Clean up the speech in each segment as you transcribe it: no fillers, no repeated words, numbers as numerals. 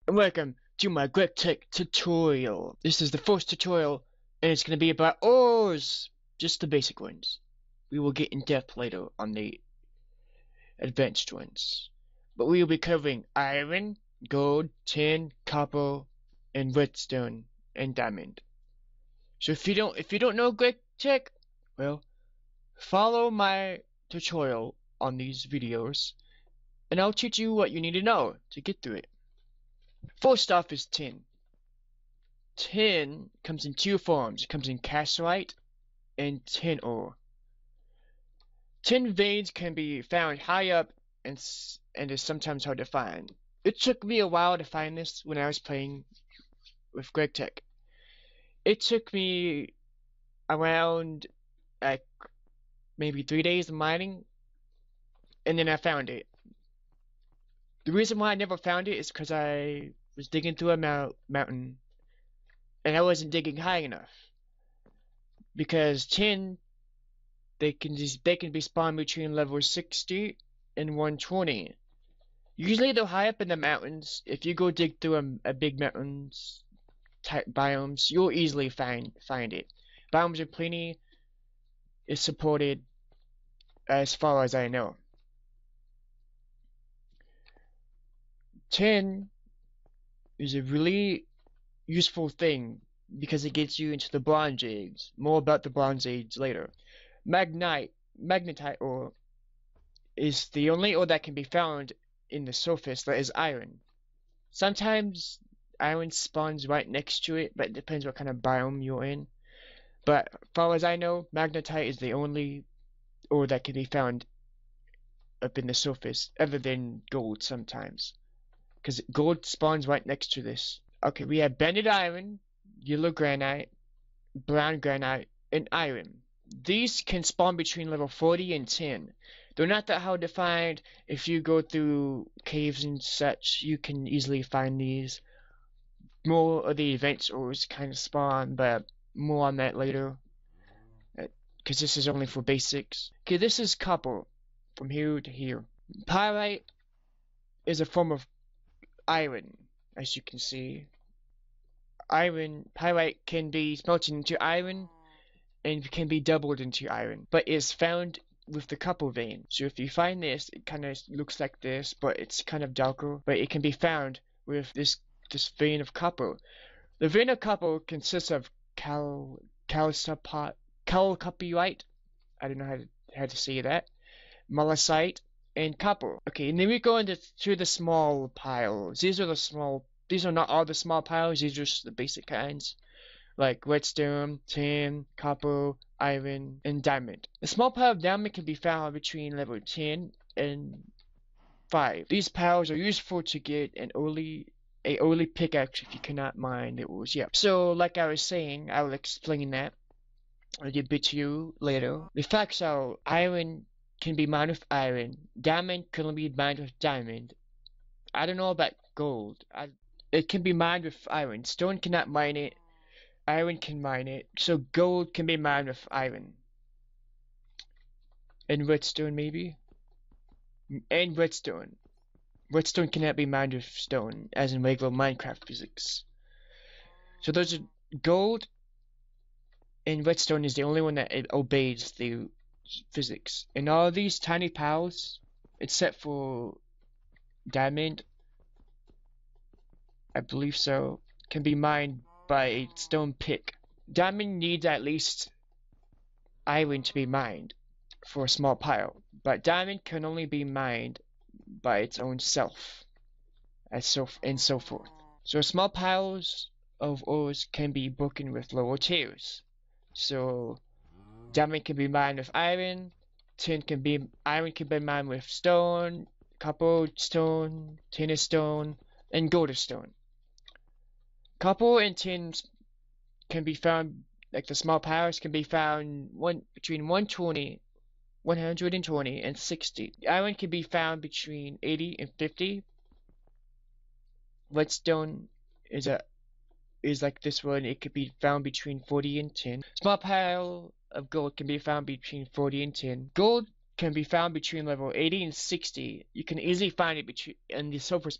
and welcome to my Gregtech tutorial. This is the first tutorial, and it's going to be about ores, just the basic ones. We will get in depth later on the advanced ones. But we will be covering iron, gold, tin, copper, and redstone, and diamond. So if you don't know Gregtech, well, follow my tutorial on these videos, and I'll teach you what you need to know to get through it. First off is tin. Tin comes in two forms. It comes in cassiterite and tin ore. Tin veins can be found high up and is sometimes hard to find. It took me a while to find this when I was playing with Gregtech. It took me around like maybe 3 days of mining, and then I found it. The reason why I never found it is because I was digging through a mountain and I wasn't digging high enough. Because tin, they can be spawned between level 60 and 120. Usually they're high up in the mountains. If you go dig through a big mountains type biomes, you'll easily find it. Biomes are plenty is supported as far as I know. Tin is a really useful thing because it gets you into the Bronze Age. More about the Bronze Age later. Magnetite ore is the only ore that can be found in the surface that is iron. Sometimes iron spawns right next to it, but it depends what kind of biome you're in. But as far as I know, magnetite is the only ore that can be found up in the surface, other than gold sometimes. Because gold spawns right next to this. Okay, we have banded iron, yellow granite, brown granite, and iron. These can spawn between level 40 and 10. They're not that hard to find. If you go through caves and such, you can easily find these. More of the events ores kind of spawn, but more on that later. Because this is only for basics. Okay, this is copper. From here to here. Pyrite is a form of iron, as you can see. Pyrite can be smelted into iron and can be doubled into iron, but is found with the copper vein. So if you find this, it kind of looks like this, but it's kind of darker, but it can be found with this vein of copper. The vein of copper consists of chalcopyrite, I don't know how to say that, mollicite, and copper. Okay, and then we go into the small piles. These are not all the small piles, these are just the basic kinds, like redstone, tin, copper, iron, and diamond. The small pile of diamond can be found between level 10 and 5. These piles are useful to get an early pickaxe if you cannot mine the ores. Yeah. So like I was saying, I will explain that a bit to you later. The facts are iron can be mined with iron. Diamond can be mined with diamond. I don't know about gold. It can be mined with iron. Stone cannot mine it. Iron can mine it. So gold can be mined with iron. And redstone maybe? And redstone. Redstone cannot be mined with stone, as in regular Minecraft physics. So those are gold, and redstone is the only one that it obeys the physics. And all these tiny piles, except for diamond, I believe so, can be mined by a stone pick. Diamond needs at least iron to be mined for a small pile, but diamond can only be mined by its own self, and so forth. So small piles of ores can be broken with lower tiers. So diamond can be mined with iron, iron can be mined with stone, copper stone, tin stone, and gold stone. Copper and tin can be found, like the small piles can be found between 120 and 60. Iron can be found between 80 and 50. Redstone is like this one. It could be found between 40 and 10. Small pile of gold can be found between 40 and 10. Gold can be found between level 80 and 60. You can easily find it in the surface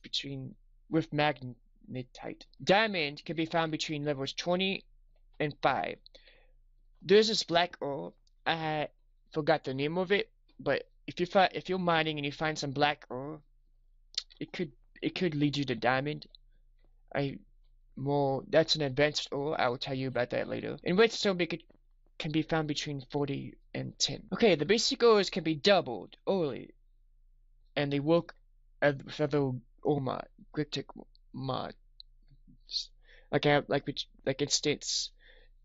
with magnetite. Diamond can be found between levels 20 and 5. There's this black ore. I forgot the name of it, but if you're mining and you find some black ore, it could lead you to diamond. That's an advanced ore. I will tell you about that later. And redstone can be found between 40 and 10. Okay, the basic ores can be doubled orally, and they work with other ore mod, Gregtech mods. Like instance,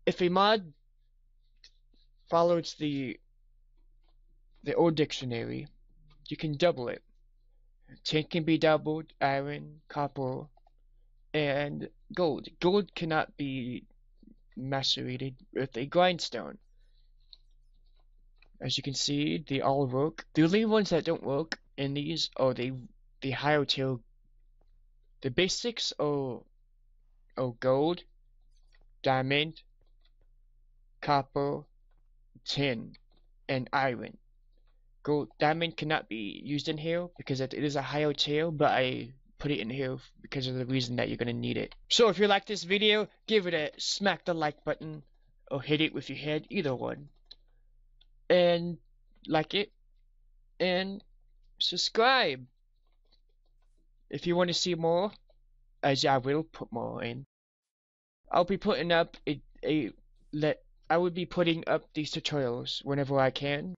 if a mod follows the ore dictionary, you can double it. Tin can be doubled, iron, copper, and gold. Gold cannot be macerated with a grindstone. As you can see, they all work. The only ones that don't work in these are the higher tier. The basics are gold, diamond, copper, tin, and iron. Diamond cannot be used in here because it is a higher tier, but I put it in here because of the reason that you're gonna need it. So if you like this video, give it a smack the like button or hit it with your head, either one. And like it and subscribe if you want to see more, as I will put more in. I'll be putting up I will be putting up these tutorials whenever I can.